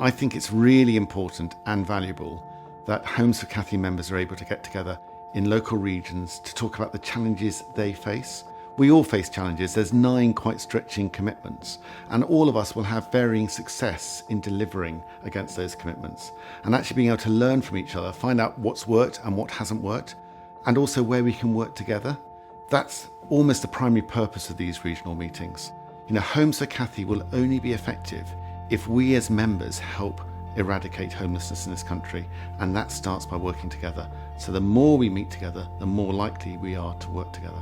I think it's really important and valuable that Homes for Cathy members are able to get together in local regions to talk about the challenges they face. We all face challenges. There's 9 quite stretching commitments, and all of us will have varying success in delivering against those commitments, and actually being able to learn from each other, find out what's worked and what hasn't worked, and also where we can work together. That's almost the primary purpose of these regional meetings. Homes for Cathy will only be effective if we as members help eradicate homelessness in this country, and that starts by working together. So the more we meet together, the more likely we are to work together.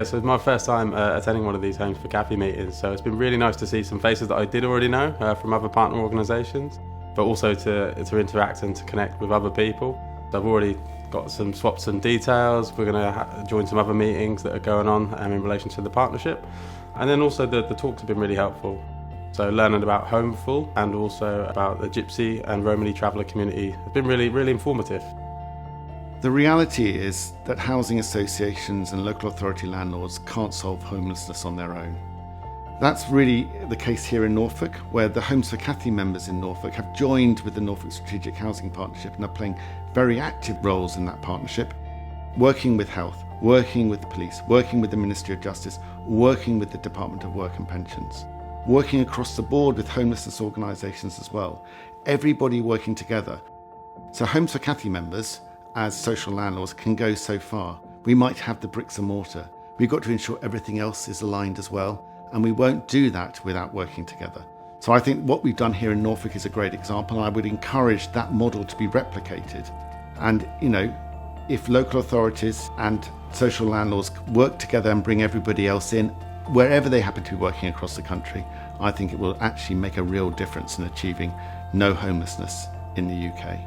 So it's my first time attending one of these Homes for Cathy meetings, so it's been really nice to see some faces that I did already know from other partner organisations, but also to interact and to connect with other people. I've already got some swaps and details. We're going to join some other meetings that are going on in relation to the partnership, and then also the talks have been really helpful. So learning about Homeful and also about the Gypsy and Romany traveller community has been really, really informative. The reality is that housing associations and local authority landlords can't solve homelessness on their own. That's really the case here in Norfolk, where the Homes for Cathy members in Norfolk have joined with the Norfolk Strategic Housing Partnership and are playing very active roles in that partnership, working with health, working with the police, working with the Ministry of Justice, working with the Department of Work and Pensions, working across the board with homelessness organisations as well. Everybody working together. So Homes for Cathy members, as social landlords, can go so far. We might have the bricks and mortar. We've got to ensure everything else is aligned as well, and we won't do that without working together. So I think what we've done here in Norfolk is a great example, and I would encourage that model to be replicated. And, if local authorities and social landlords work together and bring everybody else in, wherever they happen to be working across the country, I think it will actually make a real difference in achieving no homelessness in the UK.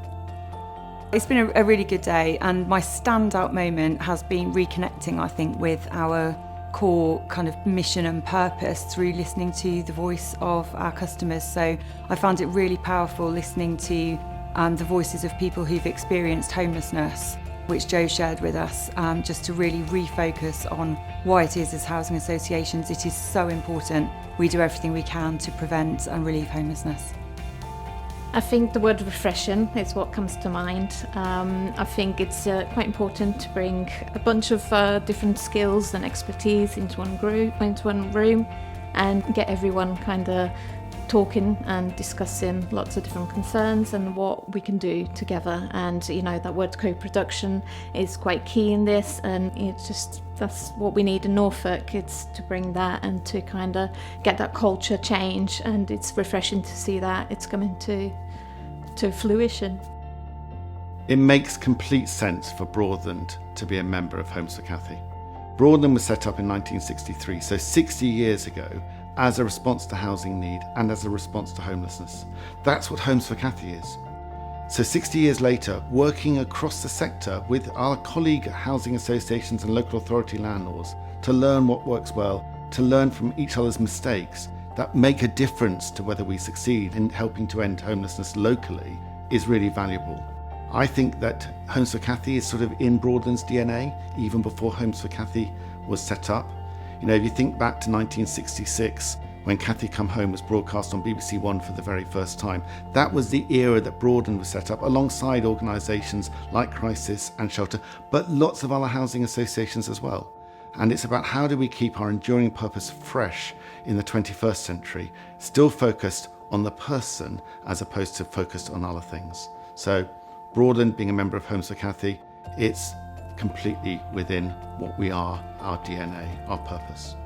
It's been a really good day, and my standout moment has been reconnecting, I think, with our core kind of mission and purpose through listening to the voice of our customers. So I found it really powerful listening to the voices of people who've experienced homelessness, which Joe shared with us, just to really refocus on why it is as housing associations it is so important we do everything we can to prevent and relieve homelessness. I think the word refreshing is what comes to mind. I think it's quite important to bring a bunch of different skills and expertise into one room, and get everyone kind of talking and discussing lots of different concerns and what we can do together. And that word co-production is quite key in this, and that's what we need in Norfolk. It's to bring that and to kind of get that culture change, and it's refreshing to see that it's coming to fruition. It makes complete sense for Broadland to be a member of Homes for Cathy. Broadland was set up in 1963, so 60 years ago, as a response to housing need and as a response to homelessness. That's what Homes for Cathy is. So 60 years later, working across the sector with our colleague housing associations and local authority landlords to learn what works well, to learn from each other's mistakes that make a difference to whether we succeed in helping to end homelessness locally, is really valuable. I think that Homes for Cathy is sort of in Broadland's DNA, even before Homes for Cathy was set up. If you think back to 1966, when Cathy Come Home was broadcast on BBC One for the very first time, that was the era that Broadland was set up, alongside organisations like Crisis and Shelter, but lots of other housing associations as well. And it's about how do we keep our enduring purpose fresh in the 21st century, still focused on the person as opposed to focused on other things. So Broadland being a member of Homes for Cathy, it's completely within what we are, our DNA, our purpose.